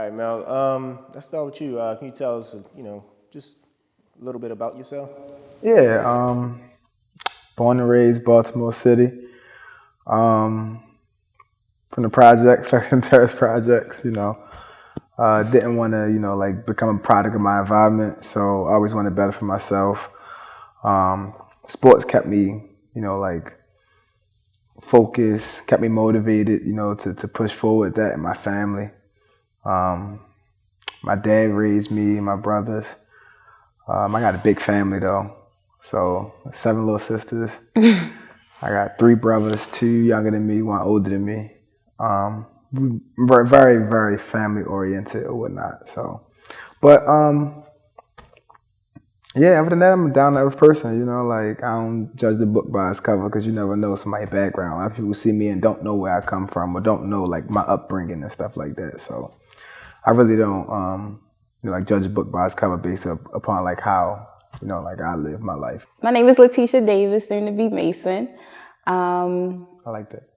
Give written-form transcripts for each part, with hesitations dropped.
right, Mel. Let's start with you. Can you tell us, just a little bit about yourself? Yeah, born and raised Baltimore City. Um, from the projects, Second Terrace projects, didn't want to, like become a product of my environment. So I always wanted better for myself. Um, Sports kept me, like focused, kept me motivated, to push forward that in my family. Um, my dad raised me and my brothers. I got a big family though. So 7 little sisters. I got 3 brothers, 2 younger than me, 1 older than me. We were very, very family oriented or whatnot. So, but yeah, other than that, I'm a down to earth person. Like I don't judge the book by its cover because you never know somebody's background. A lot of people see me and don't know where I come from or don't know like my upbringing and stuff like that. So I really don't like judge a book by its cover based upon like how like I live my life. My name is Latisha Davis, soon to be Mason. I like that.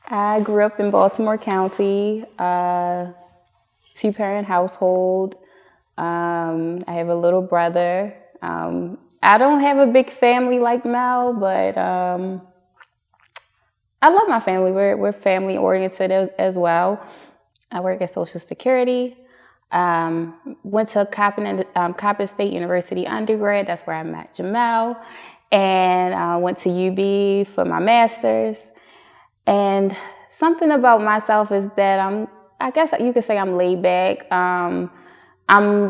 I grew up in Baltimore County, 2-parent household. I have a little brother. I don't have a big family like Mel, but I love my family. We're family oriented as well. I work at Social Security. Went to Coppin State University undergrad. That's where I met Jamell. And I went to UB for my master's. And something about myself is that I guess you could say I'm laid back. I'm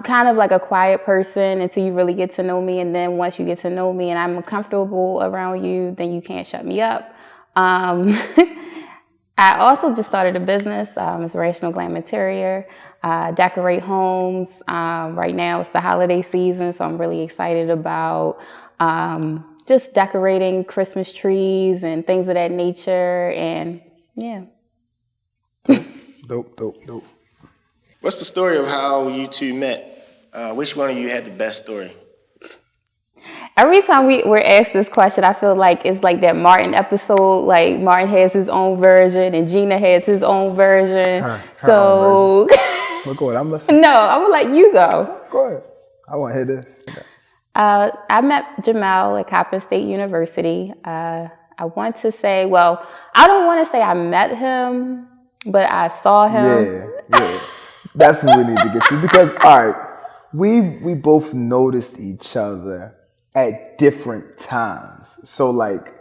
kind of like a quiet person until you really get to know me. And then once you get to know me and I'm comfortable around you, then you can't shut me up. I also just started a business. It's Rational Glam Interior. Decorate homes. Right now it's the holiday season, so I'm really excited about just decorating Christmas trees and things of that nature. And yeah. Dope. What's the story of how you two met? Which one of you had the best story? Every time we're asked this question, I feel like it's like that Martin episode. Like Martin has his own version and Gina has his own version. Her So own version. Well, go ahead. I'm listening. no, I'm gonna let you go. Go ahead. I want to hear this. I met Jamell at Coppin State University. I want to say, well, I don't want to say I met him, but I saw him. Yeah. That's what we need to get to because all right, we both noticed each other at different times. So like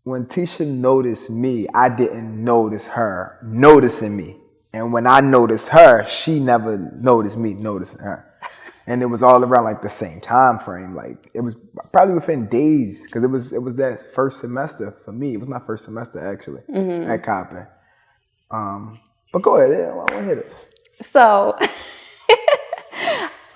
when Tisha noticed me, I didn't notice her noticing me. And when I noticed her, she never noticed me noticing her. And it was all around like the same time frame. Like it was probably within days because it was that first semester for me. It was my first semester actually at Coppin. But go ahead, I want to hear this. So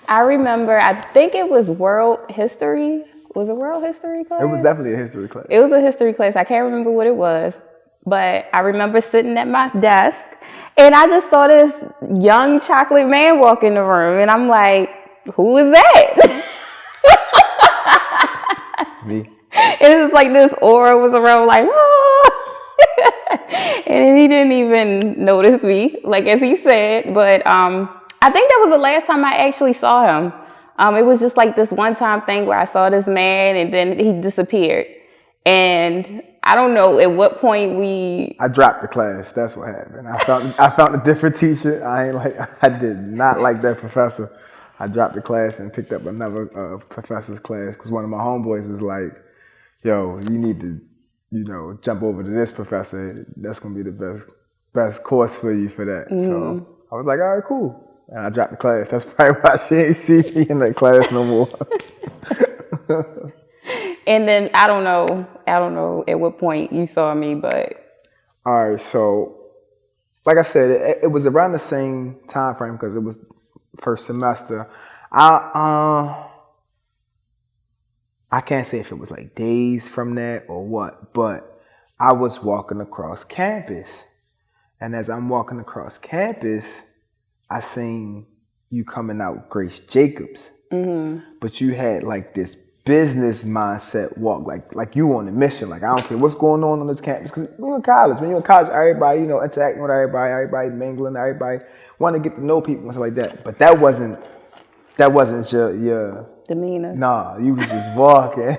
I remember, I think it was world history. Was it world history class? It was definitely a history class. It was a history class. I can't remember what it was, but I remember sitting at my desk and I just saw this young chocolate man walk in the room and I'm like, who is that? Me. It was like this aura was around like, oh. And he didn't even notice me, like as he said, but I think that was the last time I actually saw him. It was just like this one-time thing where I saw this man and then he disappeared. And I don't know at what point I dropped the class. That's what happened. I found a different teacher. I did not like that professor. I dropped the class and picked up another professor's class because one of my homeboys was like, "Yo, you need to, jump over to this professor. That's gonna be the best course for you for that." So I was like, "All right, cool." And I dropped the class. That's probably why she ain't see me in that class no more. And then I don't know at what point you saw me, but. All right, so like I said, it was around the same time frame because it was first semester. I can't say if it was like days from that or what, but I was walking across campus. And as I'm walking across campus, I seen you coming out Grace Jacobs. But you had like this business mindset walk, like you on a mission. Like, I don't care what's going on this campus, because when you're in college, everybody, interacting with everybody mingling, everybody want to get to know people and stuff like that. But that wasn't your demeanor. nah. You was just walking,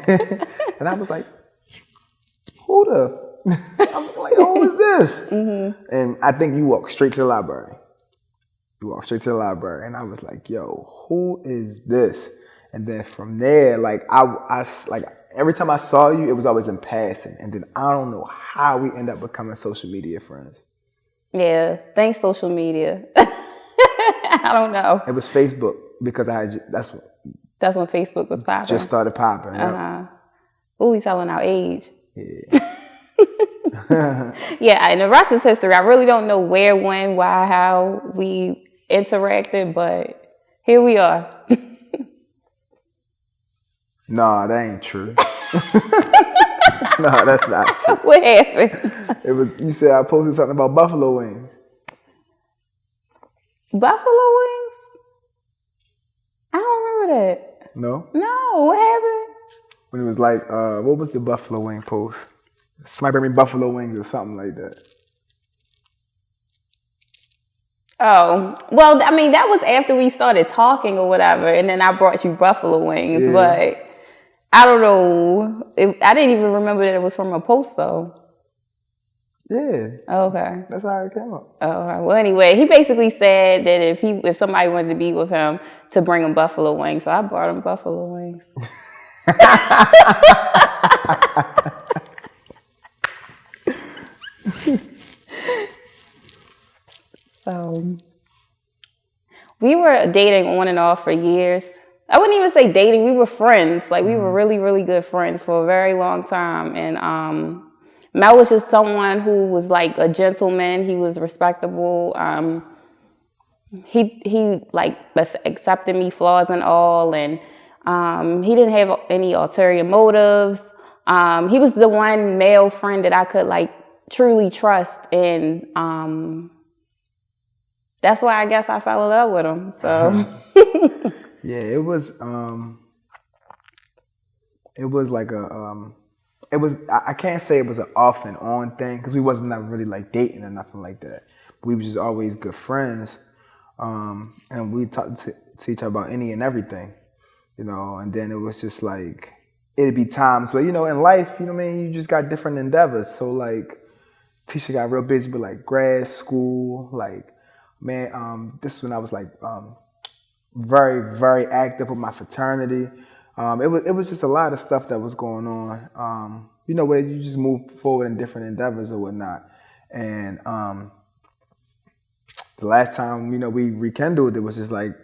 and I was like, who the? I'm like, who is this? Mm-hmm. And I think you walked straight to the library. And I was like, yo, who is this? And then from there, like I like every time I saw you, it was always in passing. And then I don't know how we end up becoming social media friends. Yeah, thanks social media. I don't know. It was Facebook, because that's when Facebook was popping. Just started popping. Ooh, we telling our age. Yeah. Yeah, and the rest is history. I really don't know where, when, why, how we interacted, but here we are. Nah, that ain't true. No, that's not true. What happened? You said I posted something about buffalo wings. Buffalo wings? I don't remember that. No? No, what happened? When it was like, what was the buffalo wing post? Somebody bring me buffalo wings or something like that. Oh, well, I mean, that was after we started talking or whatever, and then I brought you buffalo wings, Yeah. but I don't know. I didn't even remember that it was from a post, though. Yeah. Okay. That's how it came up. Oh, well, anyway, he basically said that if somebody wanted to be with him, to bring him buffalo wings, so I brought him buffalo wings. So we were dating on and off for years. I wouldn't even say dating. We were friends. Like, we were really, really good friends for a very long time. And Mel was just someone who was like a gentleman. He was respectable. He like accepted me, flaws and all. And he didn't have any ulterior motives. He was the one male friend that I could like truly trust. And that's why I guess I fell in love with him. So yeah, it was like I can't say it was an off and on thing, because we wasn't not really like dating or nothing like that. We were just always good friends, and we talked to each other about any and everything, and then it was just like, it'd be times where, in life, you just got different endeavors. So like, Tisha got real busy with like grad school, like, man, this when I was like very, very active with my fraternity. It was just a lot of stuff that was going on, where you just move forward in different endeavors or whatnot. And the last time, we rekindled, it was just like,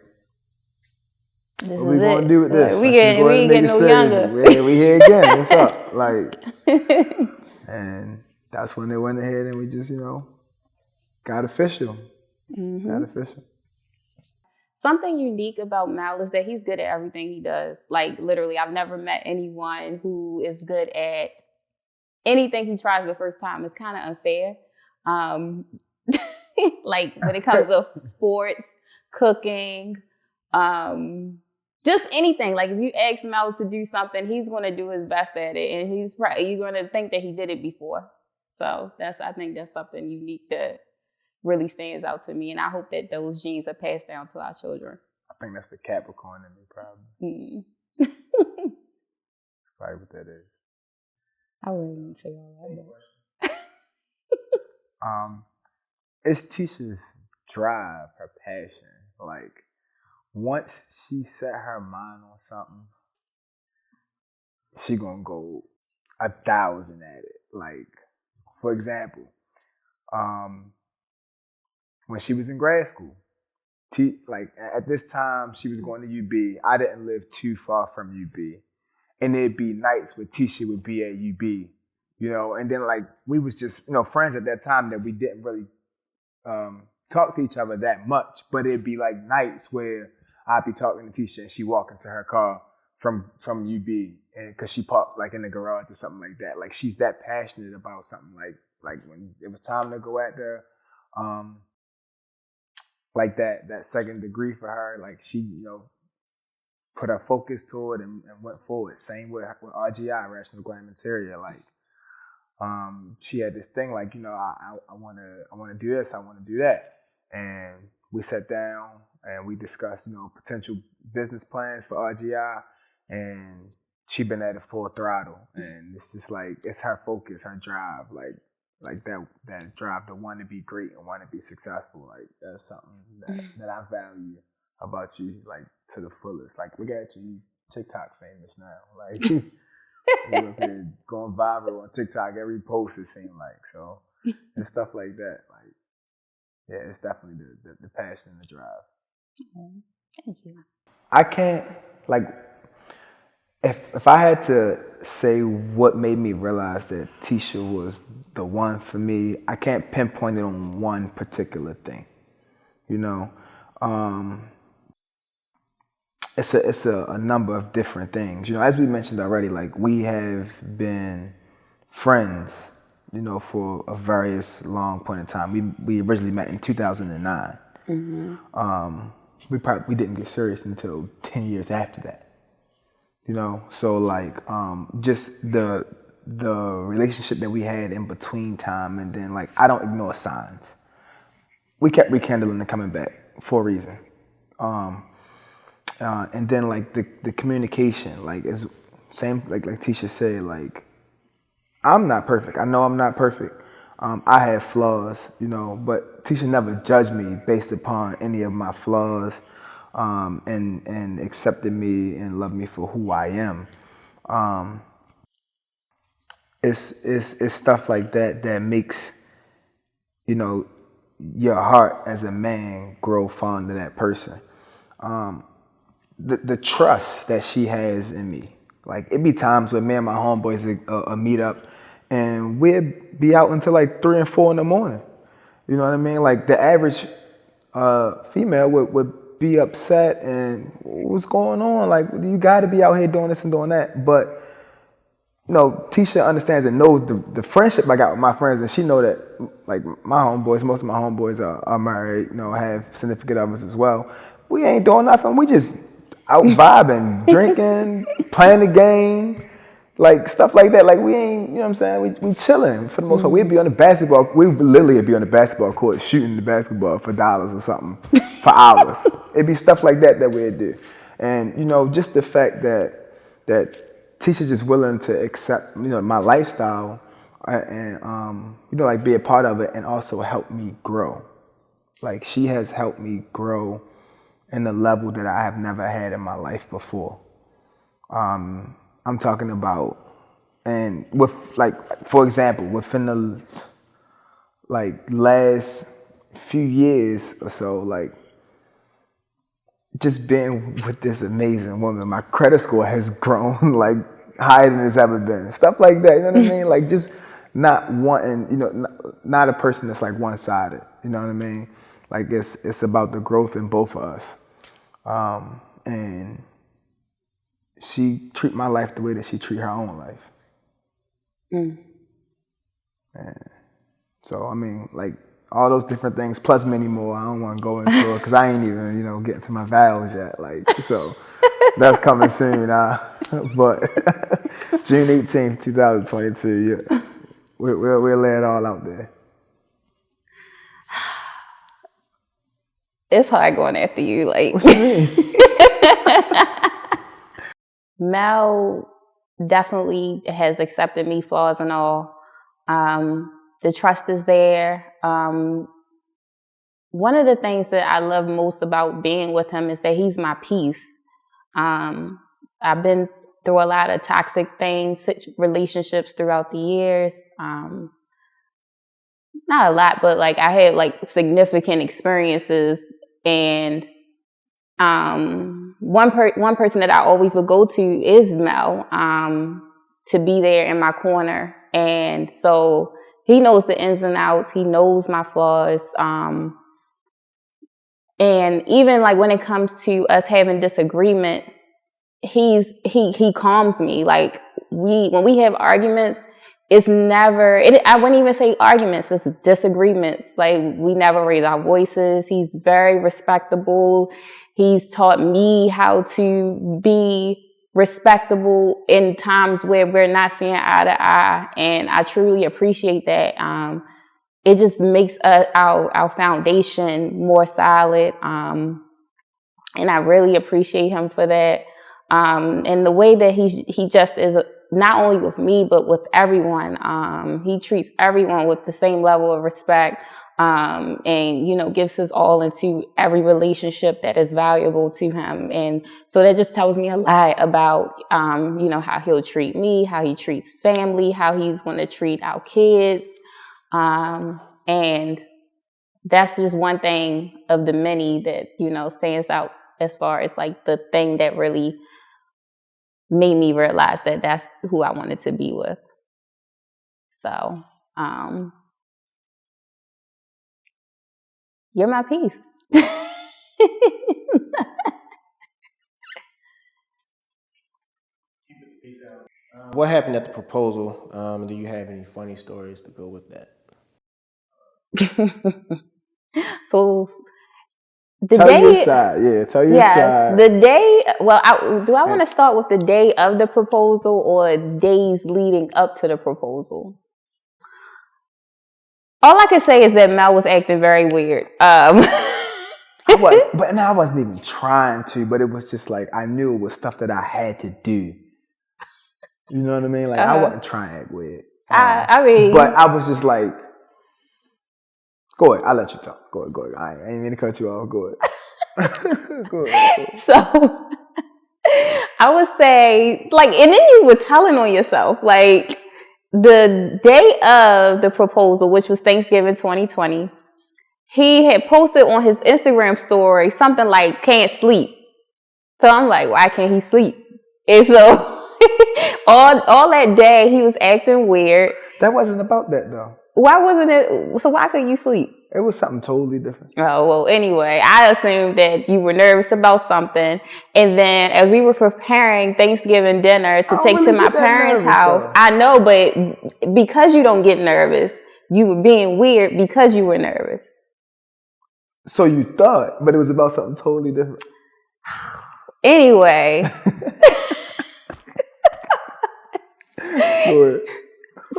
this what we going to do with this? We ain't getting no younger. Yeah, we here again. What's up? Like, and that's when they went ahead and we just, got official. Mm-hmm. Got official. Something unique about Mal is that he's good at everything he does. Like, literally, I've never met anyone who is good at anything he tries the first time. It's kind of unfair. Like, when it comes to sports, cooking, just anything. Like, if you ask Mal to do something, he's going to do his best at it. And you're going to think that he did it before. So I think that's something unique that really stands out to me, and I hope that those genes are passed down to our children. I think that's the Capricorn in me, probably. Probably what that is. I wouldn't even say all that. It's Tisha's drive, her passion. Like, once she set her mind on something, she gonna go 1,000 at it. Like, for example, when she was in grad school, like at this time she was going to UB. I didn't live too far from UB, and it'd be nights where Tisha would be at UB, and then like we was just friends at that time that we didn't really talk to each other that much, but it'd be like nights where I'd be talking to Tisha and she walk into her car from UB, and because she parked like in the garage or something like that. Like, she's that passionate about something. Like when it was time to go at there. Like that second degree for her, like she, put our focus toward and went forward. Same with RGI, Rational Glam Interior. Like, she had this thing like, I wanna do this, I wanna do that. And we sat down and we discussed, potential business plans for RGI, and she been at it full throttle. And it's just like, it's her focus, her drive, like that drive to want to be great and want to be successful. Like, that's something that I value about you, like, to the fullest. Like, look at you, TikTok famous now. Like, you're up here going viral on TikTok, every post it seems like. So, and stuff like that. Like, yeah, it's definitely the passion and the drive. Thank you. I can't, like, if I had to say what made me realize that Tisha was the one for me, I can't pinpoint it on one particular thing. It's a number of different things. As we mentioned already, like, we have been friends, for a various long point in time. We originally met in 2009. We didn't get serious until 10 years after that. So like, just the relationship that we had in between time, and then, like, I don't ignore signs. We kept rekindling and coming back for a reason. And then, like, the communication, like, is same, like Tisha said, like, I'm not perfect. I know I'm not perfect. I have flaws, but Tisha never judged me based upon any of my flaws, and accepted me and loved me for who I am. It's stuff like that makes, your heart as a man grow fond of that person. The trust that she has in me. Like, it be times where me and my homeboys meet up, and we'd be out until like 3 and 4 in the morning. You know what I mean? Like, the average female would be upset and, what's going on? Like, you got to be out here doing this and doing that. But, Tisha understands and knows the friendship I got with my friends, and she know that, like, most of my homeboys are married, have significant others as well. We ain't doing nothing. We just out vibing, drinking, playing the game, like, stuff like that. Like, we ain't, you know what I'm saying? We chilling for the most part. We literally be on the basketball court shooting the basketball for $1 or something for hours. It'd be stuff like that we'd do. And, just the fact that Tisha just willing to accept, my lifestyle, and, like, be a part of it, and also help me grow. Like, she has helped me grow in a level that I have never had in my life before. I'm talking about, and with, like, for example, within the, like, last few years or so, like, just being with this amazing woman, my credit score has grown, like, higher than it's ever been. Stuff like that, you know what I mean? Like, just not wanting, not a person that's, like, one-sided, you know what I mean? Like, it's about the growth in both of us. And she treat my life the way that she treat her own life. And so, I mean, like, all those different things, plus many more. I don't want to go into it because I ain't even, getting to my vows yet. Like, so that's coming soon. But June 18th, 2022, yeah, we'll lay it all out there. It's hard going after you. Like, what you mean? Mel definitely has accepted me, flaws and all. The trust is there. One of the things that I love most about being with him is that he's my peace. I've been through a lot of toxic things, relationships throughout the years. Not a lot, but, like, I had, like, significant experiences. And one person that I always would go to is Mel, to be there in my corner. And so he knows the ins and outs. He knows my flaws. And even, like, when it comes to us having disagreements, he calms me. Like, when we have arguments it's never, I wouldn't even say arguments, it's disagreements. Like, we never raise our voices. He's very respectable. He's taught me how to be respectable in times where we're not seeing eye to eye. And I truly appreciate that. It just makes our foundation more solid. And I really appreciate him for that. And the way that he just is, not only with me, but with everyone. He treats everyone with the same level of respect, and, you know, gives his all into every relationship that is valuable to him. And so that just tells me a lot about, you know, how he'll treat me, how he treats family, how he's going to treat our kids. And that's just one thing of the many that, you know, stands out as far as like the thing that really made me realize that that's who I wanted to be with. So, you're my piece. What happened at the proposal? Do you have any funny stories to go with that? So the Tell day, your side. Yeah, tell your yes, side. the day. Well, do I want to start with the day of the proposal or days leading up to the proposal? All I can say is that Mel was acting very weird. I wasn't even trying to, but it was just like I knew it was stuff that I had to do. You know what I mean? Like I wasn't trying to act weird. I mean, but I was just like, go ahead. I'll let you talk. Go ahead. I ain't mean to cut you off. Go ahead. Go ahead. So I would say, like, and then you were telling on yourself, like the day of the proposal, which was Thanksgiving 2020, he had posted on his Instagram story something like, can't sleep. So I'm like, why can't he sleep? And so all that day he was acting weird. That wasn't about that though. Why wasn't it? So why couldn't you sleep? It was something totally different. Oh, well, anyway, I assumed that you were nervous about something. And then as we were preparing Thanksgiving dinner to take to my parents' house, I know, but because you don't get nervous, you were being weird because you were nervous. So you thought, but it was about something totally different. Anyway.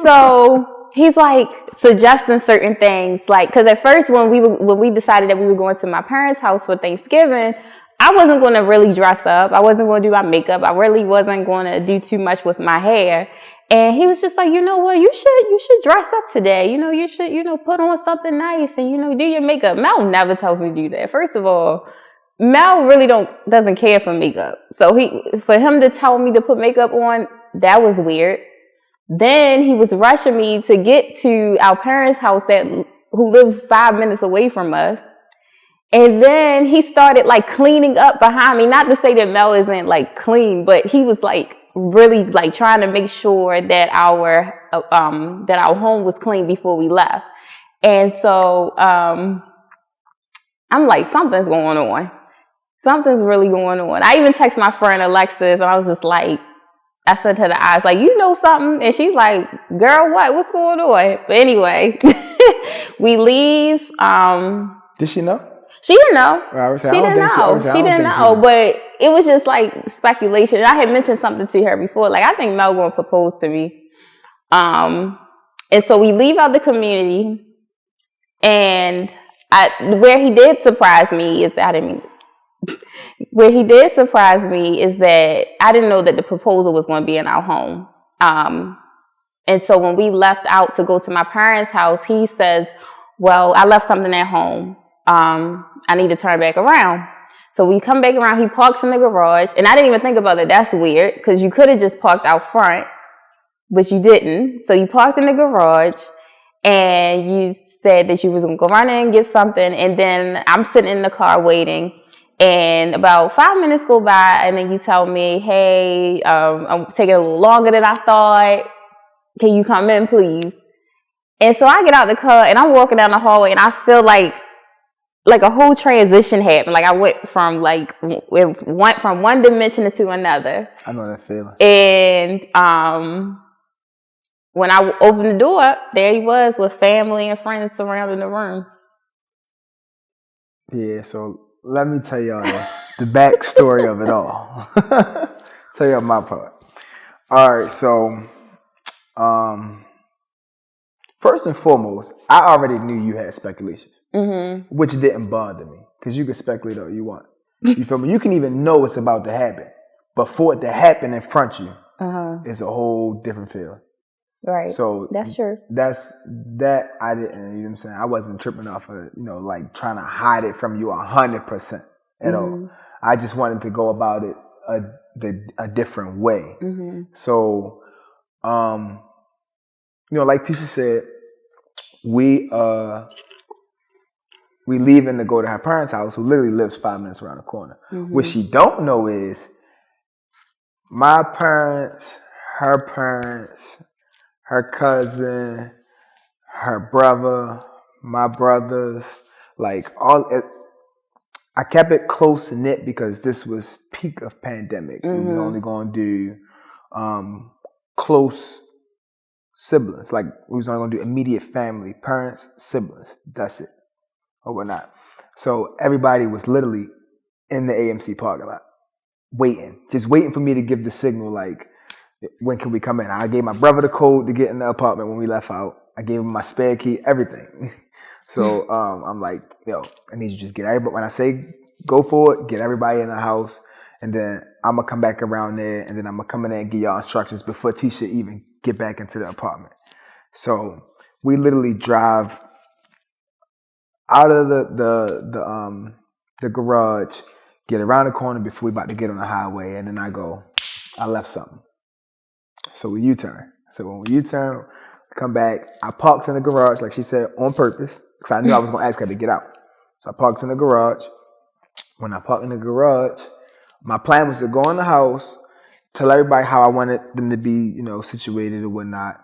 So he's like suggesting certain things, like, because at first when we decided that we were going to my parents' house for Thanksgiving, I wasn't going to really dress up. I wasn't going to do my makeup. I really wasn't going to do too much with my hair. And he was just like, you know what, you should dress up today. You know, you should, you know, put on something nice and, you know, do your makeup. Mel never tells me to do that. First of all, Mel really doesn't care for makeup. So for him to tell me to put makeup on, that was weird. Then he was rushing me to get to our parents' house who lived 5 minutes away from us. And then he started like cleaning up behind me. Not to say that Mel isn't like clean, but he was like really like trying to make sure that our home was clean before we left. And so I'm like, something's going on. Something's really going on. I even text my friend Alexis and I was just like, I sent her the eyes like, you know something? And she's like, girl, what's going on? But anyway, we leave. Did she know? She didn't know. She didn't know. But it was just like speculation. I had mentioned something to her before. Like, I think Mel going to propose to me. And so we leave out the community. And where he did surprise me is that I didn't know that the proposal was going to be in our home. And so when we left out to go to my parents' house, he says, well, I left something at home. I need to turn back around. So we come back around. He parks in the garage. And I didn't even think about it. That's weird because you could have just parked out front, but you didn't. So you parked in the garage. And you said that you was going to go run in and get something. And then I'm sitting in the car waiting. And about 5 minutes go by. And then you tell me, hey, I'm taking a little longer than I thought. Can you come in, please? And so I get out the car and I'm walking down the hallway. And I feel like a whole transition happened. Like I went from one dimension to another. I know that feeling. And when I opened the door up, there he was with family and friends surrounding the room. Yeah, so let me tell y'all the backstory of it all. Tell y'all my part. All right, so first and foremost, I already knew you had speculations, which didn't bother me because you can speculate all you want. You feel me? You can even know it's about to happen, but for it to happen in front of you is a whole different feeling. Right. So that's true. That I didn't, you know what I'm saying? I wasn't tripping off of, like trying to hide it from you 100% at all. I just wanted to go about it a different way. So, like Tisha said, we leaving to go to her parents' house, who literally lives 5 minutes around the corner. What she don't know is my parents, her cousin, her brother, my brothers, like I kept it close knit because this was peak of pandemic. We was only going to do close siblings. Like we was only going to do immediate family, parents, siblings. That's it, or whatnot. So everybody was literally in the AMC parking lot, just waiting for me to give the signal, like, when can we come in? I gave my brother the code to get in the apartment when we left out. I gave him my spare key, everything. So I'm like, I need you to just get everybody. When I say go for it, get everybody in the house, and then I'm gonna come back around there, and then I'm gonna come in there and give y'all instructions before Tisha even get back into the apartment. So we literally drive out of the garage, get around the corner before we about to get on the highway, and then I left something. So we U-turn. So when we U-turn, come back, I parked in the garage, like she said, on purpose, because I knew I was going to ask her to get out. So I parked in the garage. When I parked in the garage, my plan was to go in the house, tell everybody how I wanted them to be, situated or whatnot,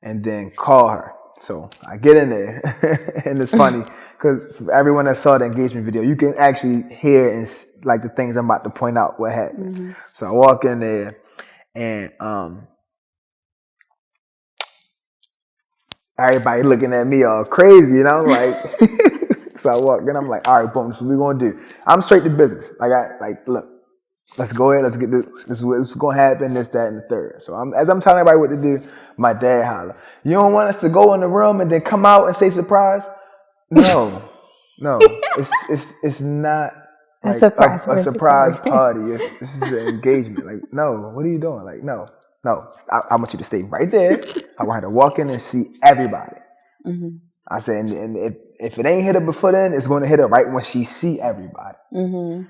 and then call her. So I get in there, and it's funny, because everyone that saw the engagement video, you can actually hear and like the things I'm about to point out what happened. So I walk in there, and everybody looking at me all crazy, and I'm like, so I walk in, I'm like, all right, boom, this is what we're gonna do. I'm straight to business. Look, let's go ahead, let's get this is what's gonna happen, this, that, and the third. So as I'm telling everybody what to do, my dad holler, you don't want us to go in the room and then come out and say surprise? No, it's not like a surprise party. This is an engagement. Like, no, what are you doing? Like, no. I want you to stay right there. I want her to walk in and see everybody. I said, and if it ain't hit her before then, it's going to hit her right when she see everybody.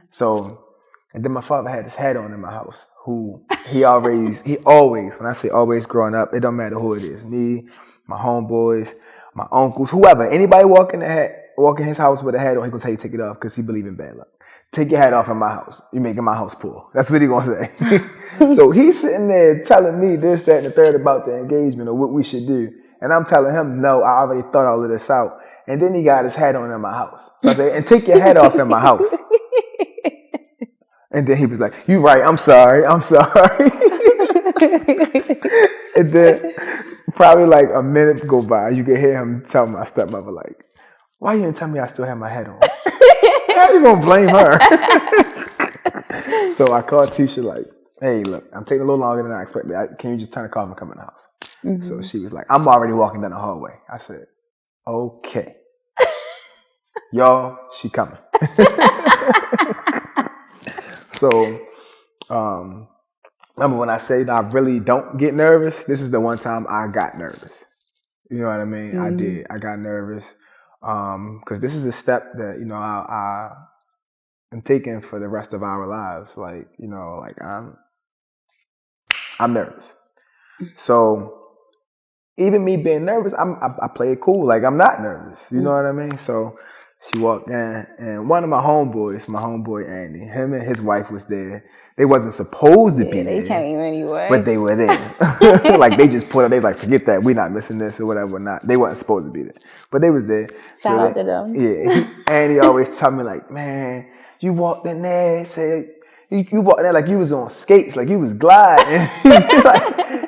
So, and then my father had his hat on in my house. Who he always, when I say always growing up, it don't matter who it is, me, my homeboys, my uncles, whoever, anybody walk in his house with a hat on, he gonna tell you take it off because he believe in bad luck. Take your hat off in my house. You're making my house poor. That's what he gonna say. So he's sitting there telling me this, that, and the third about the engagement or what we should do. And I'm telling him, no, I already thought all of this out. And then he got his hat on in my house. So I say, and take your hat off in my house. And then he was like, you right, I'm sorry. And then probably like a minute go by, you can hear him tell my stepmother, like, why you didn't tell me I still have my hat on? How you gonna blame her? So I called Tisha like, hey, look, I'm taking a little longer than I expected. Can you just turn the car and come in the house? So she was like, I'm already walking down the hallway. I said, okay. Y'all, she coming. So, remember when I said I really don't get nervous? This is the one time I got nervous. You know what I mean? I did. I got nervous. Because this is a step that, I am taking for the rest of our lives. Like, I'm nervous. So even me being nervous, I play it cool. Like, I'm not nervous. You know what I mean? So she walked in, and one of my homeboy Andy, him and his wife was there. They wasn't supposed to be there. They came anyway. But they were there. Like, they just put up, they was like, forget that, we're not missing this or whatever, not. They wasn't supposed to be there. But they was there. Shout out to them. Yeah. Andy always tell me, like, man, you walked in there, said, you walked in there like you was on skates, like you was gliding.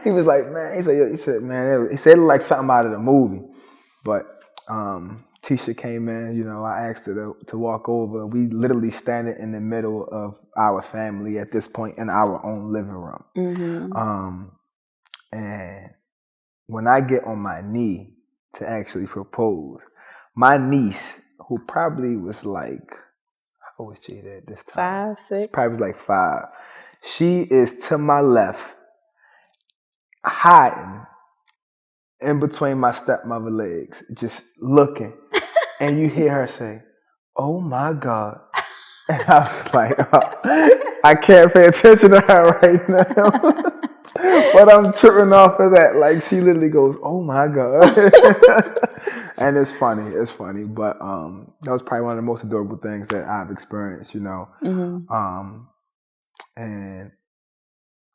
He was like, man, he said it looked like something out of the movie. But Tisha came in, you know, I asked her to walk over. We literally standing in the middle of our family at this point in our own living room. Mm-hmm. And when I get on my knee to actually propose, my niece, who probably was like, how old was Jada at this time? 5, 6. She probably was like 5. She is to my left, hiding in between my stepmother legs, just looking. And you hear her say, "Oh my God." And I was like, oh, I can't pay attention to her right now. But I'm tripping off of that. Like, she literally goes, "Oh my God." And it's funny. But that was probably one of the most adorable things that I've experienced, you know. Mm-hmm. And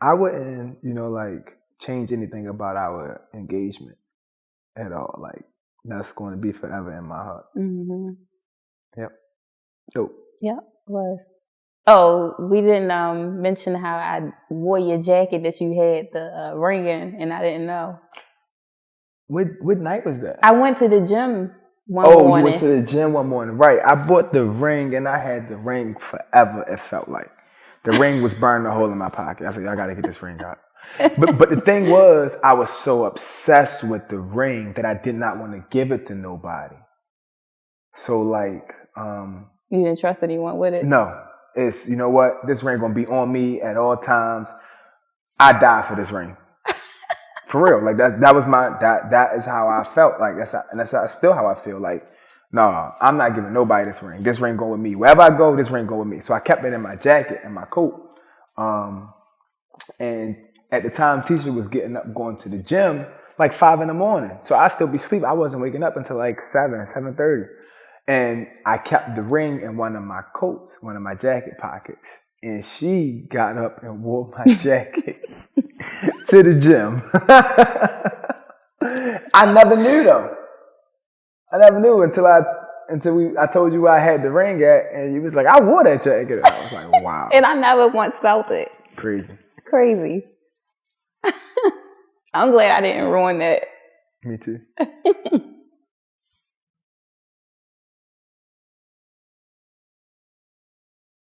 I wouldn't, you know, like, change anything about our engagement at all. Like, that's going to be forever in my heart. Mm-hmm. Yep. Yo. Yep, was. Oh, we didn't mention how I wore your jacket that you had the ring in, and I didn't know. What night was that? I went to the gym one morning. You went to the gym one morning. Right. I bought the ring, and I had the ring forever, it felt like. The ring was burning a hole in my pocket. I said, I got to get this ring out. But the thing was, I was so obsessed with the ring that I did not want to give it to nobody. So, like... you didn't trust anyone with it? No. It's, you know what? This ring going to be on me at all times. I die for this ring. For real. Like, that was that is how I felt. Like, that's still how I feel. Like, no, I'm not giving nobody this ring. This ring go with me. Wherever I go, this ring go with me. So I kept it in my jacket and my coat. And at the time, Tisha was getting up, going to the gym, like 5 a.m. So I still be asleep. I wasn't waking up until like 7:30. And I kept the ring in one of my coats, one of my jacket pockets. And she got up and wore my jacket to the gym. I never knew though. I never knew until I told you where I had the ring at, and you was like, I wore that jacket. I was like, wow. And I never once felt it. Crazy. I'm glad I didn't ruin that. Me too.